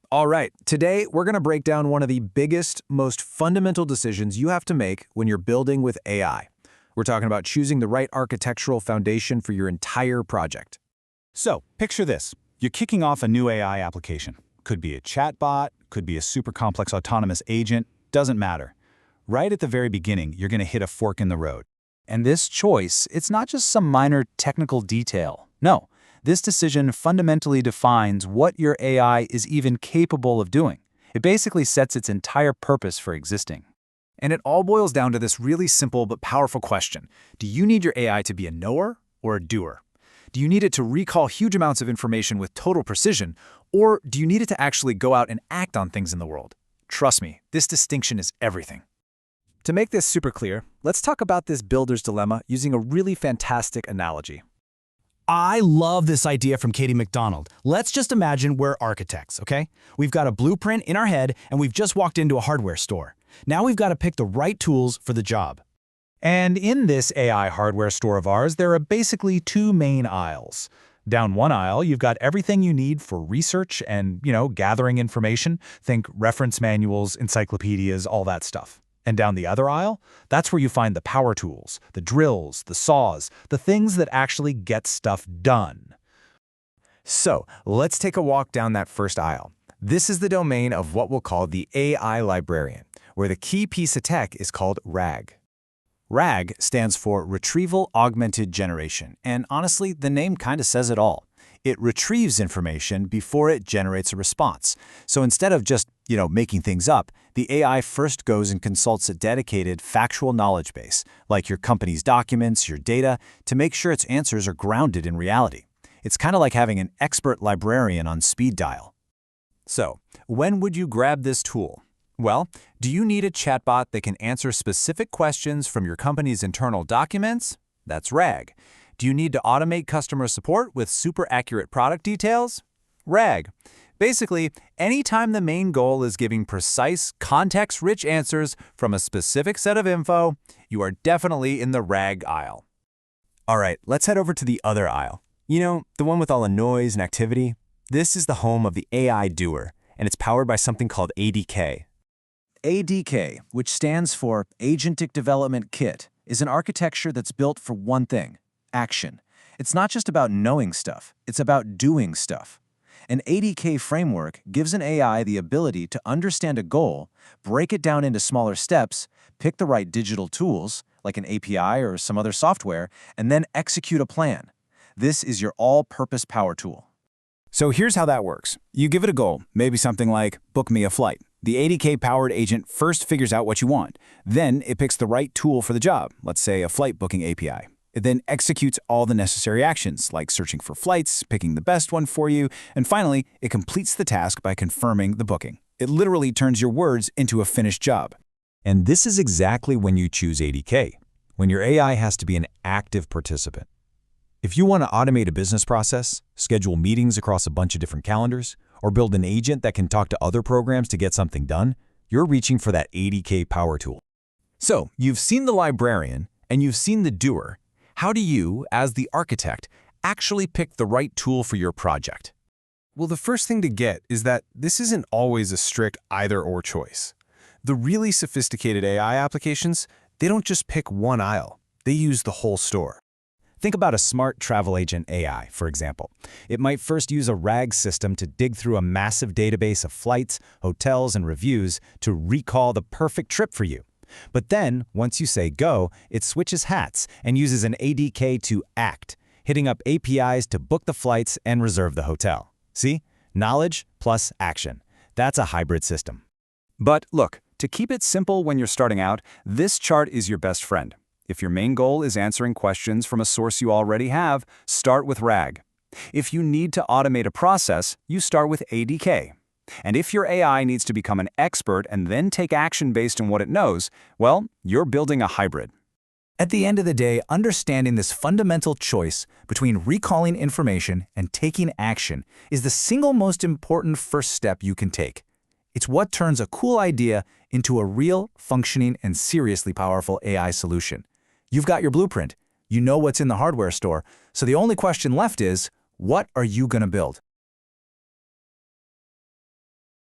All right, today we're going to break down one of the biggest, most fundamental decisions you have to make when you're building with AI. We're talking about choosing the right architectural foundation for your entire project. So, picture this. You're kicking off a new AI application. Could be a chatbot, could be a super complex autonomous agent, doesn't matter. Right at the very beginning, you're going to hit a fork in the road. And this choice, it's not just some minor technical detail. No, this decision fundamentally defines what your AI is even capable of doing. It basically sets its entire purpose for existing. And it all boils down to this really simple but powerful question. Do you need your AI to be a knower or a doer? Do you need it to recall huge amounts of information with total precision, or do you need it to actually go out and act on things in the world? Trust me, this distinction is everything. To make this super clear, let's talk about this builder's dilemma using a really fantastic analogy. I love this idea from Katie McDonald. Let's just imagine we're architects, okay? We've got a blueprint in our head and we've just walked into a hardware store. Now we've got to pick the right tools for the job. And in this AI hardware store of ours, there are basically two main aisles. Down one aisle, you've got everything you need for research and, gathering information. Think reference manuals, encyclopedias, all that stuff. And down the other aisle, that's where you find the power tools, the drills, the saws, the things that actually get stuff done. So, let's take a walk down that first aisle. This is the domain of what we'll call the AI librarian, where the key piece of tech is called RAG. RAG stands for Retrieval Augmented Generation, and honestly, the name kind of says it all. It retrieves information before it generates a response. So instead of just, making things up, the AI first goes and consults a dedicated factual knowledge base, like your company's documents, your data, to make sure its answers are grounded in reality. It's kind of like having an expert librarian on speed dial. So, when would you grab this tool? Well, do you need a chatbot that can answer specific questions from your company's internal documents? That's RAG. Do you need to automate customer support with super accurate product details? RAG. Basically, anytime the main goal is giving precise, context-rich answers from a specific set of info, you are definitely in the RAG aisle. All right, let's head over to the other aisle. The one with all the noise and activity? This is the home of the AI doer, and it's powered by something called ADK. ADK, which stands for Agentic Development Kit, is an architecture that's built for one thing: action. It's not just about knowing stuff, it's about doing stuff. An ADK framework gives an AI the ability to understand a goal, break it down into smaller steps, pick the right digital tools, like an API or some other software, and then execute a plan. This is your all-purpose power tool. So here's how that works. You give it a goal, maybe something like, book me a flight. The ADK-powered agent first figures out what you want. Then it picks the right tool for the job, let's say a flight booking API. It then executes all the necessary actions, like searching for flights, picking the best one for you, and finally, it completes the task by confirming the booking. It literally turns your words into a finished job. And this is exactly when you choose ADK, when your AI has to be an active participant. If you want to automate a business process, schedule meetings across a bunch of different calendars, or build an agent that can talk to other programs to get something done, you're reaching for that ADK power tool. So, you've seen the librarian, and you've seen the doer. How do you, as the architect, actually pick the right tool for your project? Well, the first thing to get is that this isn't always a strict either-or choice. The really sophisticated AI applications, they don't just pick one aisle. They use the whole store. Think about a smart travel agent AI, for example. It might first use a RAG system to dig through a massive database of flights, hotels, and reviews to recall the perfect trip for you. But then, once you say go, it switches hats and uses an ADK to act, hitting up APIs to book the flights and reserve the hotel. See? Knowledge plus action. That's a hybrid system. But look, to keep it simple when you're starting out, this chart is your best friend. If your main goal is answering questions from a source you already have, start with RAG. If you need to automate a process, you start with ADK. And if your AI needs to become an expert and then take action based on what it knows, well, you're building a hybrid. At the end of the day, understanding this fundamental choice between recalling information and taking action is the single most important first step you can take. It's what turns a cool idea into a real, functioning, and seriously powerful AI solution. You've got your blueprint. You know what's in the hardware store. So the only question left is, what are you going to build?